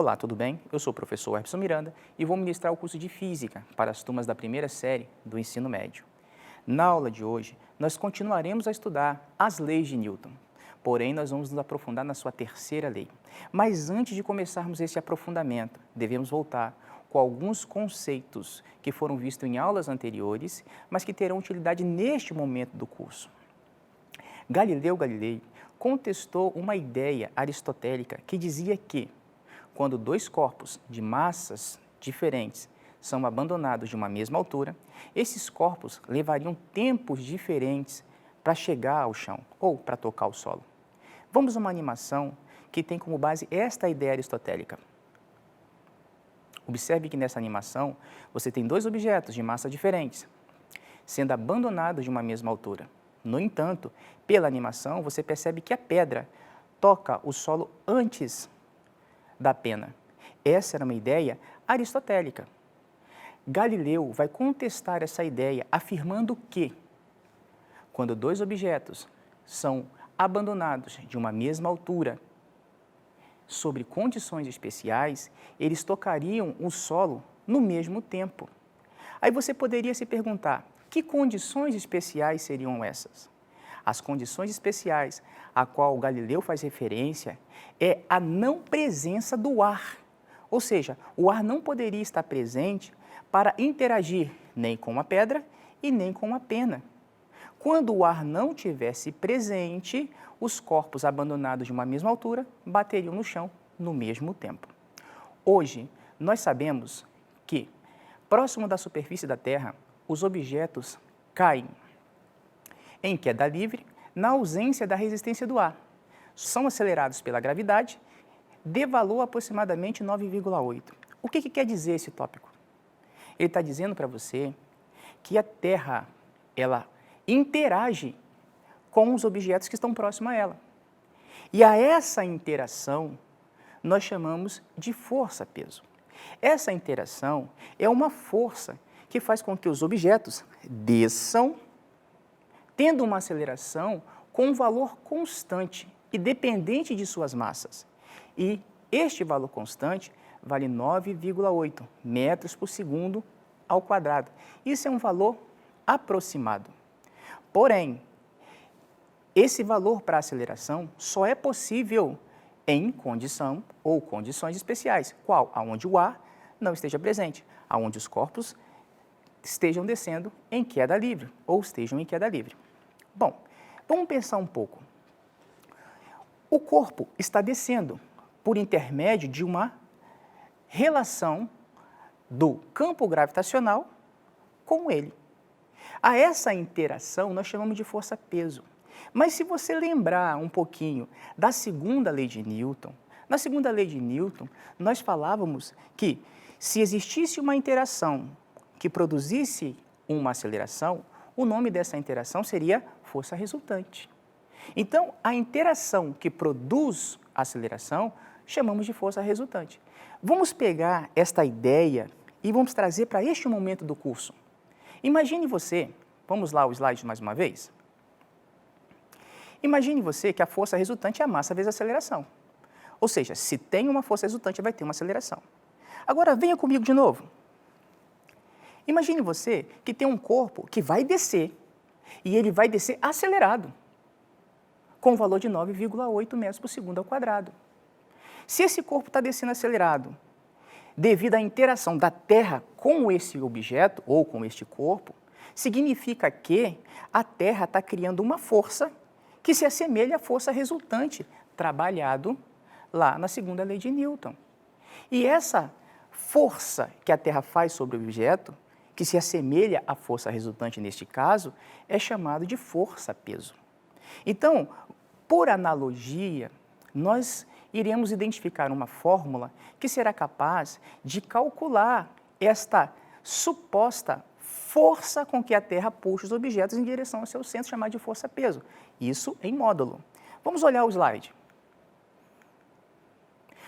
Olá, tudo bem? Eu sou o professor Herbson Miranda e vou ministrar o curso de Física para as turmas da primeira série do ensino médio. Na aula de hoje, nós continuaremos a estudar as leis de Newton, porém nós vamos nos aprofundar na sua terceira lei. Mas antes de começarmos esse aprofundamento, devemos voltar com alguns conceitos que foram vistos em aulas anteriores, mas que terão utilidade neste momento do curso. Galileu Galilei contestou uma ideia aristotélica que dizia que, quando dois corpos de massas diferentes são abandonados de uma mesma altura, esses corpos levariam tempos diferentes para chegar ao chão ou para tocar o solo. Vamos a uma animação que tem como base esta ideia aristotélica. Observe que nessa animação você tem dois objetos de massa diferentes, sendo abandonados de uma mesma altura. No entanto, pela animação, você percebe que a pedra toca o solo antes da pena. Essa era uma ideia aristotélica. Galileu vai contestar essa ideia, afirmando que, quando dois objetos são abandonados de uma mesma altura, sob condições especiais, eles tocariam o solo no mesmo tempo. Aí você poderia se perguntar, que condições especiais seriam essas? As condições especiais a qual Galileu faz referência é a não presença do ar. Ou seja, o ar não poderia estar presente para interagir nem com a pedra e nem com a pena. Quando o ar não tivesse presente, os corpos abandonados de uma mesma altura bateriam no chão no mesmo tempo. Hoje, nós sabemos que, próximo da superfície da Terra, os objetos caem em queda livre na ausência da resistência do ar. São acelerados pela gravidade, de valor aproximadamente 9,8. O que quer dizer esse tópico? Ele está dizendo para você que a Terra, ela interage com os objetos que estão próximos a ela. E a essa interação nós chamamos de força-peso. Essa interação é uma força que faz com que os objetos desçam, tendo uma aceleração com um valor constante e dependente de suas massas. E este valor constante vale 9,8 metros por segundo ao quadrado. Isso é um valor aproximado. Porém, esse valor para aceleração só é possível em condição ou condições especiais. Qual? Aonde o ar não esteja presente, aonde os corpos estejam descendo em queda livre ou estejam em queda livre. Bom, vamos pensar um pouco. O corpo está descendo por intermédio de uma relação do campo gravitacional com ele. A essa interação nós chamamos de força-peso. Mas se você lembrar um pouquinho da segunda lei de Newton, na segunda lei de Newton, nós falávamos que se existisse uma interação que produzisse uma aceleração, o nome dessa interação seria força resultante. Então, a interação que produz a aceleração, chamamos de força resultante. Vamos pegar esta ideia e vamos trazer para este momento do curso. Imagine você, vamos lá o slide mais uma vez. Imagine você que a força resultante é a massa vezes a aceleração. Ou seja, se tem uma força resultante, vai ter uma aceleração. Agora, venha comigo de novo. Imagine você que tem um corpo que vai descer, e ele vai descer acelerado, com o valor de 9,8 metros por segundo ao quadrado. Se esse corpo está descendo acelerado, devido à interação da Terra com esse objeto, ou com este corpo, significa que a Terra está criando uma força que se assemelha à força resultante, trabalhado lá na segunda lei de Newton. E essa força que a Terra faz sobre o objeto, que se assemelha à força resultante neste caso, é chamado de força-peso. Então, por analogia, nós iremos identificar uma fórmula que será capaz de calcular esta suposta força com que a Terra puxa os objetos em direção ao seu centro, chamada de força-peso. Isso em módulo. Vamos olhar o slide.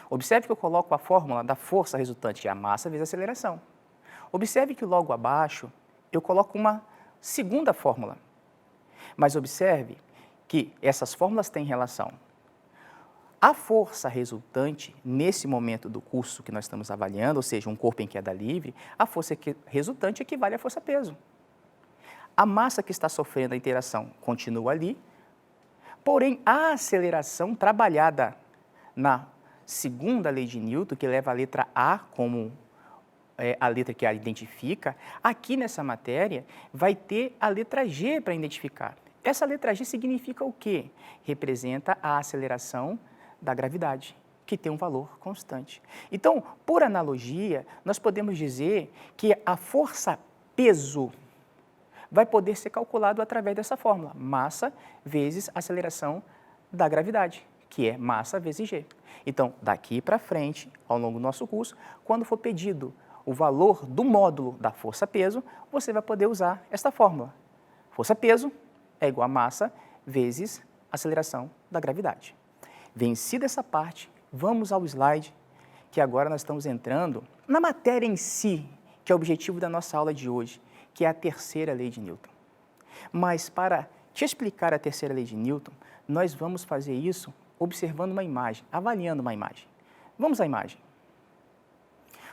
Observe que eu coloco a fórmula da força resultante, que é a massa vezes a aceleração. Observe que logo abaixo eu coloco uma segunda fórmula. Mas observe que essas fórmulas têm relação. A força resultante, nesse momento do curso que nós estamos avaliando, ou seja, um corpo em queda livre, a força resultante equivale à força-peso. A massa que está sofrendo a interação continua ali, porém, a aceleração trabalhada na segunda lei de Newton, que leva a letra A como a letra que a identifica, aqui nessa matéria vai ter a letra G para identificar. Essa letra G significa o quê? Representa a aceleração da gravidade, que tem um valor constante. Então, por analogia, nós podemos dizer que a força-peso vai poder ser calculado através dessa fórmula, massa vezes aceleração da gravidade, que é massa vezes G. Então, daqui para frente, ao longo do nosso curso, quando for pedido o valor do módulo da força-peso, você vai poder usar esta fórmula. Força-peso é igual a massa vezes aceleração da gravidade. Vencida essa parte, vamos ao slide, que agora nós estamos entrando na matéria em si, que é o objetivo da nossa aula de hoje, que é a terceira lei de Newton. Mas para te explicar a terceira lei de Newton, nós vamos fazer isso observando uma imagem, avaliando uma imagem. Vamos à imagem.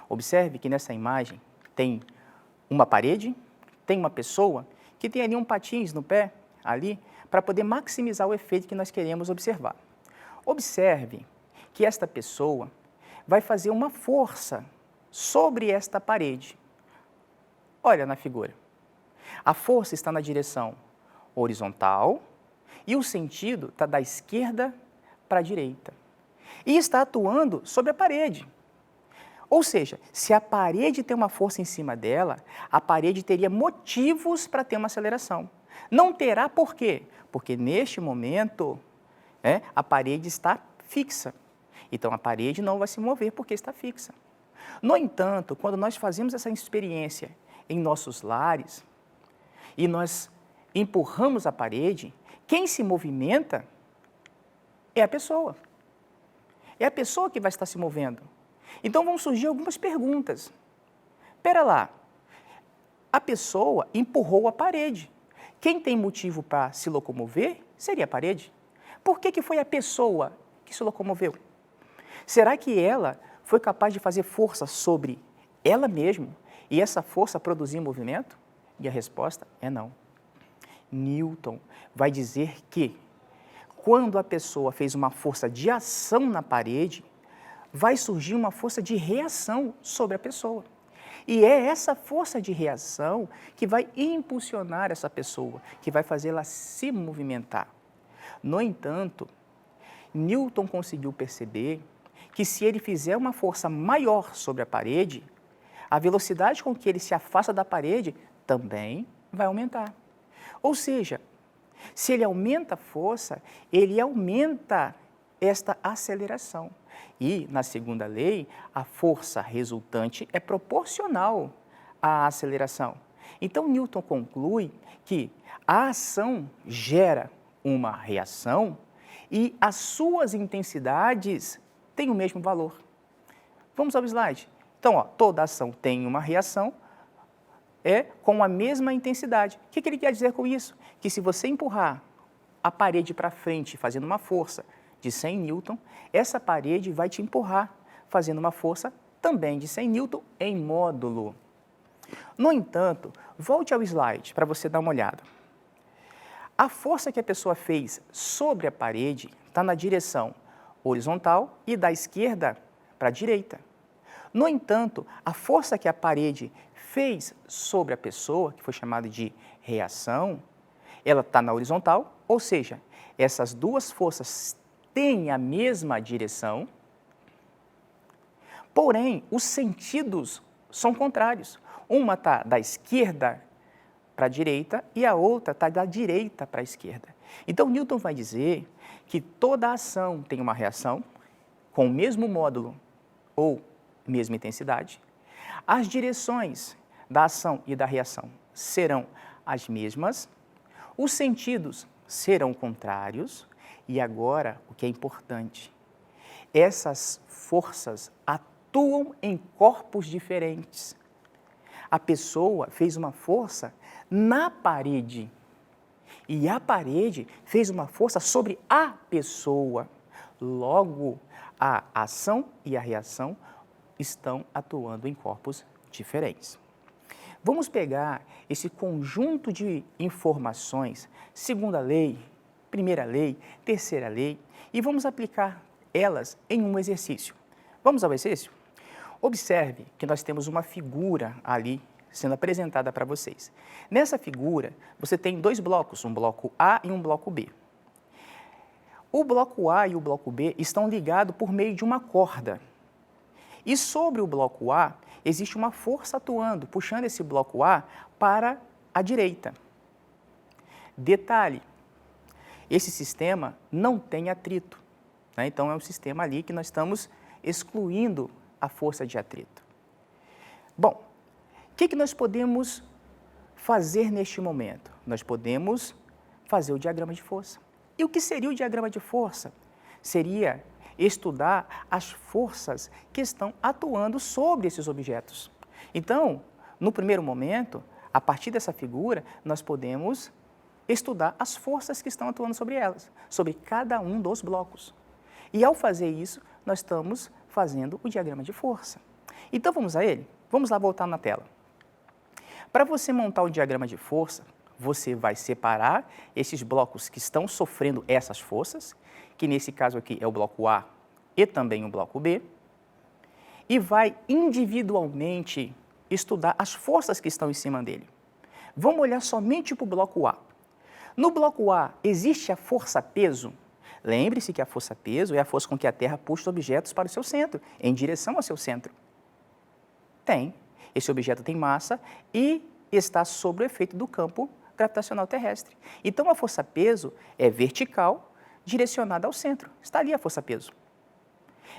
Observe que nessa imagem tem uma parede, tem uma pessoa que tem ali um patins no pé, ali, para poder maximizar o efeito que nós queremos observar. Observe que esta pessoa vai fazer uma força sobre esta parede. Olha na figura. A força está na direção horizontal e o sentido está da esquerda para a direita. E está atuando sobre a parede. Ou seja, se a parede tem uma força em cima dela, a parede teria motivos para ter uma aceleração. Não terá por quê? Porque neste momento, a parede está fixa. Então, a parede não vai se mover porque está fixa. No entanto, quando nós fazemos essa experiência em nossos lares e nós empurramos a parede, quem se movimenta é a pessoa. É a pessoa que vai estar se movendo. Então, vão surgir algumas perguntas. Espera lá, a pessoa empurrou a parede. Quem tem motivo para se locomover seria a parede. Por que foi a pessoa que se locomoveu? Será que ela foi capaz de fazer força sobre ela mesma e essa força produzir movimento? E a resposta é não. Newton vai dizer que quando a pessoa fez uma força de ação na parede, vai surgir uma força de reação sobre a pessoa. E é essa força de reação que vai impulsionar essa pessoa, que vai fazê-la se movimentar. No entanto, Newton conseguiu perceber que se ele fizer uma força maior sobre a parede, a velocidade com que ele se afasta da parede também vai aumentar. Ou seja, se ele aumenta a força, ele aumenta esta aceleração. E, na segunda lei, a força resultante é proporcional à aceleração. Então, Newton conclui que a ação gera uma reação e as suas intensidades têm o mesmo valor. Vamos ao slide. Então, toda ação tem uma reação com a mesma intensidade. O que ele quer dizer com isso? Que se você empurrar a parede para frente fazendo uma força de 100 newton, essa parede vai te empurrar fazendo uma força também de 100 newton em módulo. No entanto, volte ao slide para você dar uma olhada. A força que a pessoa fez sobre a parede está na direção horizontal e da esquerda para a direita. No entanto, a força que a parede fez sobre a pessoa, que foi chamada de reação, ela está na horizontal, ou seja, essas duas forças têm a mesma direção, porém, os sentidos são contrários. Uma está da esquerda para a direita e a outra está da direita para a esquerda. Então, Newton vai dizer que toda ação tem uma reação com o mesmo módulo ou mesma intensidade. As direções da ação e da reação serão as mesmas, os sentidos serão contrários e agora, o que é importante, essas forças atuam em corpos diferentes. A pessoa fez uma força na parede e a parede fez uma força sobre a pessoa. Logo, a ação e a reação estão atuando em corpos diferentes. Vamos pegar esse conjunto de informações, segunda lei, primeira lei, terceira lei, e vamos aplicar elas em um exercício. Vamos ao exercício? Observe que nós temos uma figura ali sendo apresentada para vocês. Nessa figura, você tem dois blocos, um bloco A e um bloco B. O bloco A e o bloco B estão ligados por meio de uma corda. E sobre o bloco A, existe uma força atuando, puxando esse bloco A para a direita. Detalhe, esse sistema não tem atrito, né? Então é um sistema ali que nós estamos excluindo a força de atrito. Bom, o que nós podemos fazer neste momento? Nós podemos fazer o diagrama de força. E o que seria o diagrama de força? Seria estudar as forças que estão atuando sobre esses objetos. Então, no primeiro momento, a partir dessa figura, nós podemos estudar as forças que estão atuando sobre elas, sobre cada um dos blocos. E ao fazer isso, nós estamos fazendo o diagrama de força. Então, vamos a ele? Vamos lá voltar na tela. Para você montar o diagrama de força, você vai separar esses blocos que estão sofrendo essas forças, que nesse caso aqui é o bloco A e também o bloco B, e vai individualmente estudar as forças que estão em cima dele. Vamos olhar somente para o bloco A. No bloco A, existe a força-peso? Lembre-se que a força-peso é a força com que a Terra puxa objetos para o seu centro, em direção ao seu centro. Tem. Esse objeto tem massa e está sob o efeito do campo gravitacional terrestre. Então, a força-peso é vertical, direcionada ao centro. Está ali a força-peso.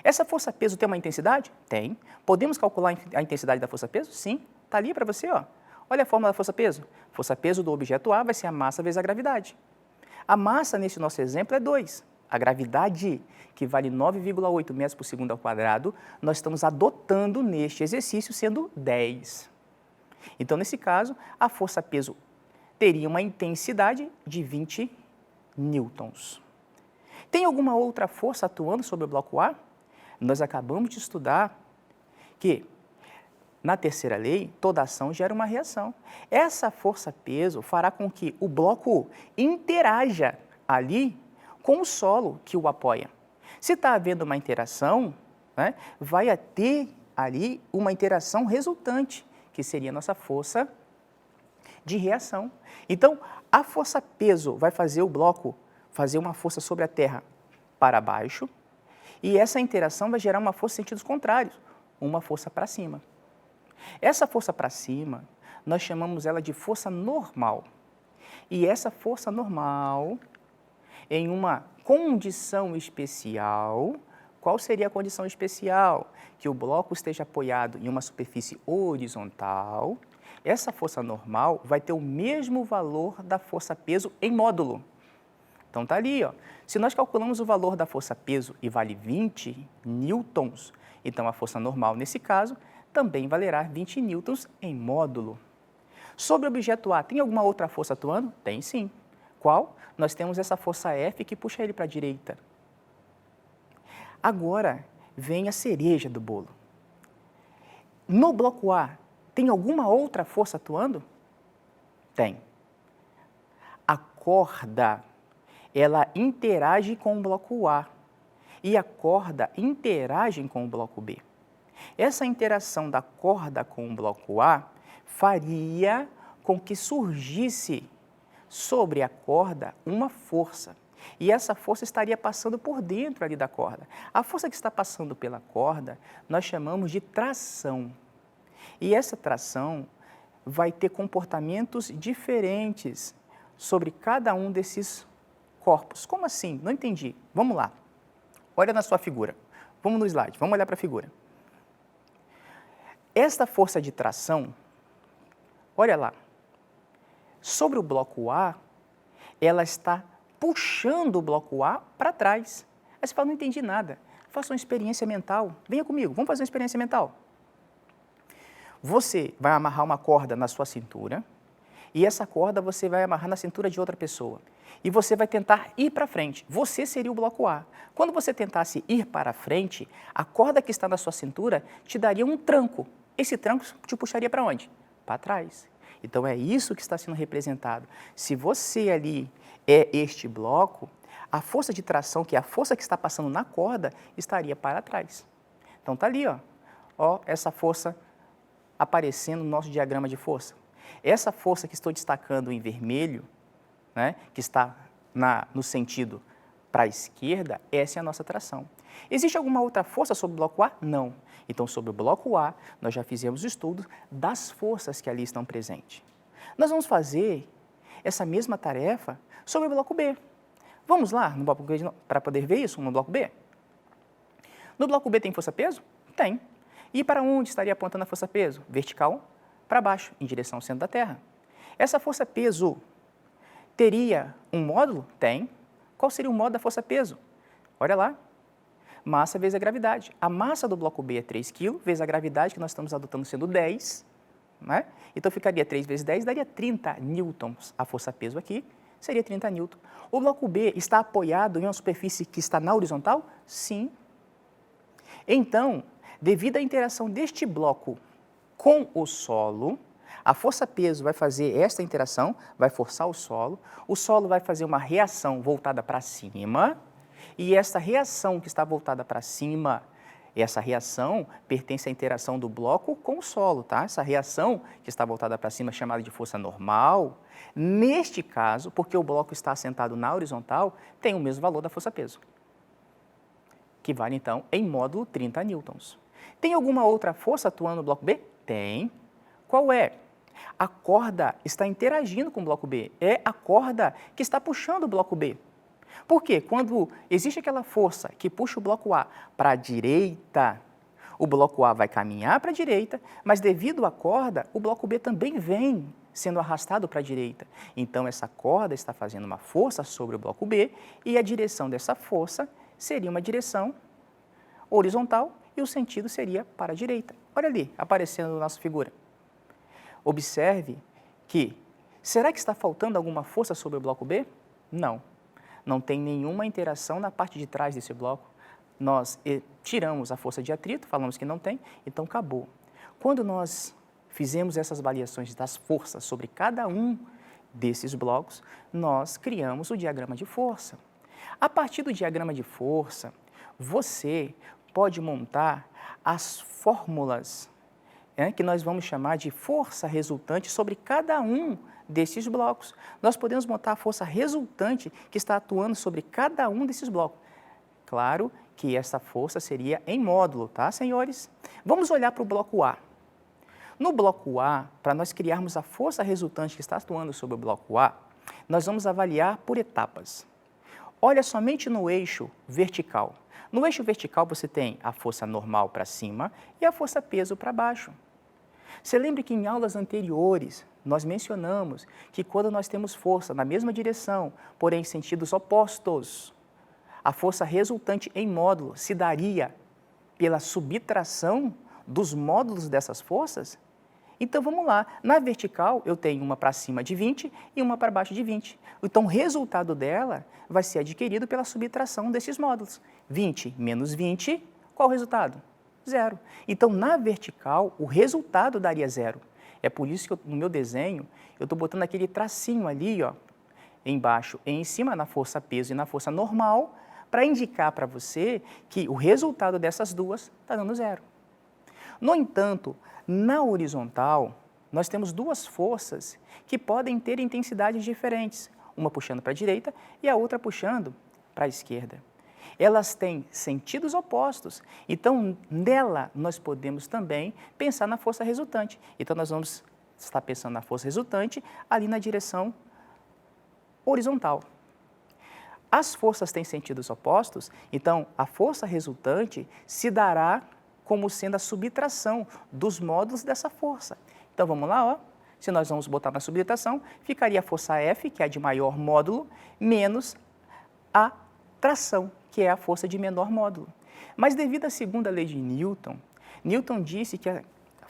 Essa força-peso tem uma intensidade? Tem. Podemos calcular a intensidade da força-peso? Sim. Está ali para você, ó. Olha a fórmula da força-peso. Força-peso do objeto A vai ser a massa vezes a gravidade. A massa, nesse nosso exemplo, é 2. A gravidade, que vale 9,8 metros por segundo ao quadrado, nós estamos adotando neste exercício sendo 10. Então, nesse caso, a força-peso teria uma intensidade de 20 newtons. Tem alguma outra força atuando sobre o bloco A? Nós acabamos de estudar que, na terceira lei, toda ação gera uma reação. Essa força-peso fará com que o bloco interaja ali com o solo que o apoia. Se está havendo uma interação, né, vai ter ali uma interação resultante, que seria a nossa força de reação. Então, a força-peso vai fazer o bloco fazer uma força sobre a Terra para baixo, e essa interação vai gerar uma força em sentidos contrários, uma força para cima. Essa força para cima, nós chamamos ela de força normal. E essa força normal, em uma condição especial, qual seria a condição especial? Que o bloco esteja apoiado em uma superfície horizontal. Essa força normal vai ter o mesmo valor da força-peso em módulo. Então, está ali, ó. Se nós calculamos o valor da força-peso e vale 20 newtons, então a força normal, nesse caso, também valerá 20 newtons em módulo. Sobre o objeto A, tem alguma outra força atuando? Tem sim. Qual? Nós temos essa força F que puxa ele para a direita. Agora, vem a cereja do bolo. No bloco A, tem alguma outra força atuando? Tem. A corda, ela interage com o bloco A e a corda interage com o bloco B. Essa interação da corda com o bloco A faria com que surgisse sobre a corda uma força. E essa força estaria passando por dentro ali da corda. A força que está passando pela corda, nós chamamos de tração. E essa tração vai ter comportamentos diferentes sobre cada um desses corpos. Como assim? Não entendi. Vamos lá. Olha na sua figura. Vamos no slide, vamos olhar para a figura. Esta força de tração, olha lá, sobre o bloco A, ela está puxando o bloco A para trás. Aí você fala, não entendi nada. Faça uma experiência mental. Venha comigo, vamos fazer uma experiência mental. Você vai amarrar uma corda na sua cintura e essa corda você vai amarrar na cintura de outra pessoa. e você vai tentar ir para frente. Você seria o bloco A. Quando você tentasse ir para frente, a corda que está na sua cintura te daria um tranco. Esse tranco te puxaria para onde? Para trás. Então, é isso que está sendo representado. Se você ali é este bloco, a força de tração, que é a força que está passando na corda, estaria para trás. Então, está ali, ó, essa força aparecendo no nosso diagrama de força. Essa força que estou destacando em vermelho, né, que está no sentido para a esquerda, essa é a nossa tração. Existe alguma outra força sobre o bloco A? Não. Então, sobre o bloco A, nós já fizemos o estudo das forças que ali estão presentes. Nós vamos fazer essa mesma tarefa sobre o bloco B. Vamos lá no bloco B para poder ver isso no bloco B? No bloco B tem força-peso? Tem. E para onde estaria apontando a força-peso? Vertical para baixo, em direção ao centro da Terra. Essa força-peso teria um módulo? Tem. Qual seria o módulo da força-peso? Olha lá. Massa vezes a gravidade. A massa do bloco B é 3 kg, vezes a gravidade que nós estamos adotando sendo 10. Né? Então, ficaria 3 vezes 10, daria 30 newtons. A força-peso aqui seria 30 newtons. O bloco B está apoiado em uma superfície que está na horizontal? Sim. Então, devido à interação deste bloco com o solo, a força-peso vai fazer esta interação, vai forçar o solo vai fazer uma reação voltada para cima, e essa reação que está voltada para cima, essa reação pertence à interação do bloco com o solo, tá? Essa reação que está voltada para cima é chamada de força normal. Neste caso, porque o bloco está assentado na horizontal, tem o mesmo valor da força-peso, que vale, então, em módulo 30 newtons. Tem alguma outra força atuando no bloco B? Tem. Qual é? A corda está interagindo com o bloco B. É a corda que está puxando o bloco B. Por quê? Quando existe aquela força que puxa o bloco A para a direita, o bloco A vai caminhar para a direita, mas devido à corda, o bloco B também vem sendo arrastado para a direita. Então, essa corda está fazendo uma força sobre o bloco B e a direção dessa força seria uma direção horizontal e o sentido seria para a direita. Olha ali, aparecendo na nossa figura. Observe que, será que está faltando alguma força sobre o bloco B? Não. Não tem nenhuma interação na parte de trás desse bloco. Nós tiramos a força de atrito, falamos que não tem, então acabou. Quando nós fizemos essas avaliações das forças sobre cada um desses blocos, nós criamos o diagrama de força. A partir do diagrama de força, você pode montar as fórmulas que nós vamos chamar de força resultante sobre cada um desses blocos. Nós podemos montar a força resultante que está atuando sobre cada um desses blocos. Claro que essa força seria em módulo, tá, senhores? Vamos olhar para o bloco A. No bloco A, para nós criarmos a força resultante que está atuando sobre o bloco A, nós vamos avaliar por etapas. Olha somente no eixo vertical. No eixo vertical você tem a força normal para cima e a força peso para baixo. Você lembra que em aulas anteriores nós mencionamos que quando nós temos força na mesma direção, porém em sentidos opostos, a força resultante em módulo se daria pela subtração dos módulos dessas forças? Então vamos lá, na vertical eu tenho uma para cima de 20 e uma para baixo de 20. Então o resultado dela vai ser adquirido pela subtração desses módulos. 20 menos 20, qual o resultado? Zero. Então na vertical o resultado daria zero. É por isso que no meu desenho eu estou botando aquele tracinho ali, ó, embaixo e em cima na força peso e na força normal, para indicar para você que o resultado dessas duas está dando zero. No entanto, na horizontal, nós temos duas forças que podem ter intensidades diferentes, uma puxando para a direita e a outra puxando para a esquerda. Elas têm sentidos opostos, então nela nós podemos também pensar na força resultante. Então nós vamos estar pensando na força resultante ali na direção horizontal. As forças têm sentidos opostos, então a força resultante se dará como sendo a subtração dos módulos dessa força. Então vamos lá, ó. Se nós vamos botar na subtração, ficaria a força F, que é a de maior módulo, menos a tração, que é a força de menor módulo. Mas devido à segunda lei de Newton, Newton disse que a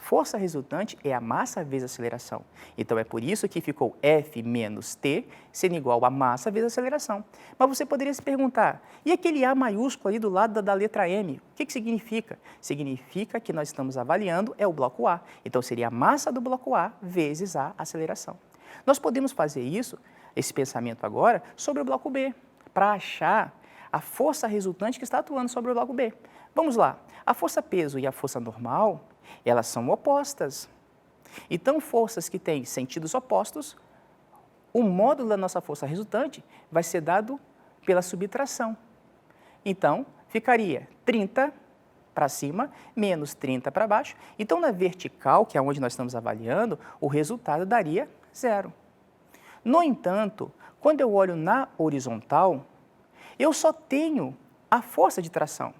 força resultante é a massa vezes a aceleração. Então, é por isso que ficou F menos T sendo igual a massa vezes a aceleração. Mas você poderia se perguntar, e aquele A maiúsculo ali do lado da letra M, o que significa? Significa que nós estamos avaliando o bloco A. Então, seria a massa do bloco A vezes a aceleração. Nós podemos fazer isso, esse pensamento agora, sobre o bloco B, para achar a força resultante que está atuando sobre o bloco B. Vamos lá, a força peso e a força normal, elas são opostas. Então, forças que têm sentidos opostos, o módulo da nossa força resultante vai ser dado pela subtração. Então, ficaria 30 para cima, menos 30 para baixo. Então, na vertical, que é onde nós estamos avaliando, o resultado daria 0. No entanto, quando eu olho na horizontal, eu só tenho a força de tração.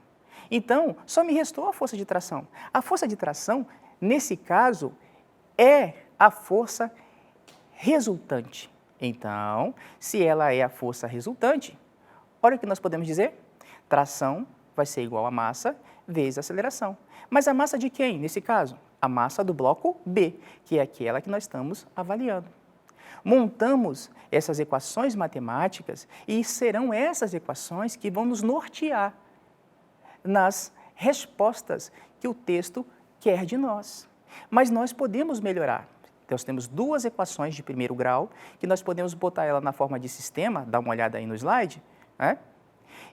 Então, só me restou a força de tração. A força de tração, nesse caso, é a força resultante. Então, se ela é a força resultante, olha o que nós podemos dizer. Tração vai ser igual a massa vezes a aceleração. Mas a massa de quem, nesse caso? A massa do bloco B, que é aquela que nós estamos avaliando. Montamos essas equações matemáticas e serão essas equações que vão nos nortear nas respostas que o texto quer de nós. Mas nós podemos melhorar. Então, nós temos duas equações de primeiro grau, que nós podemos botar ela na forma de sistema, dá uma olhada aí no slide, né?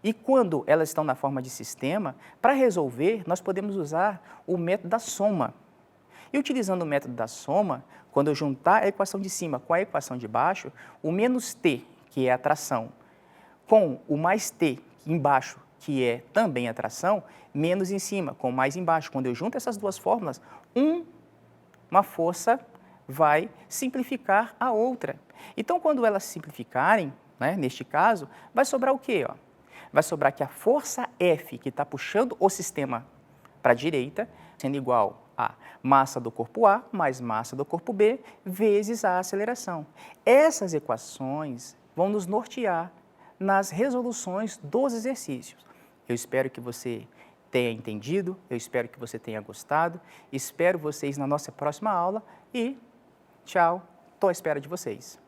E quando elas estão na forma de sistema, para resolver, nós podemos usar o método da soma. E utilizando o método da soma, quando eu juntar a equação de cima com a equação de baixo, o menos t, que é a tração, com o mais t embaixo, que é também a tração, menos em cima, com mais embaixo. Quando eu junto essas duas fórmulas, uma força vai simplificar a outra. Então, quando elas simplificarem, né, neste caso, vai sobrar o quê? Ó? Vai sobrar que a força F, que está puxando o sistema para a direita, sendo igual a massa do corpo A mais massa do corpo B vezes a aceleração. Essas equações vão nos nortear nas resoluções dos exercícios. Eu espero que você tenha entendido, eu espero que você tenha gostado, espero vocês na nossa próxima aula e tchau, estou à espera de vocês.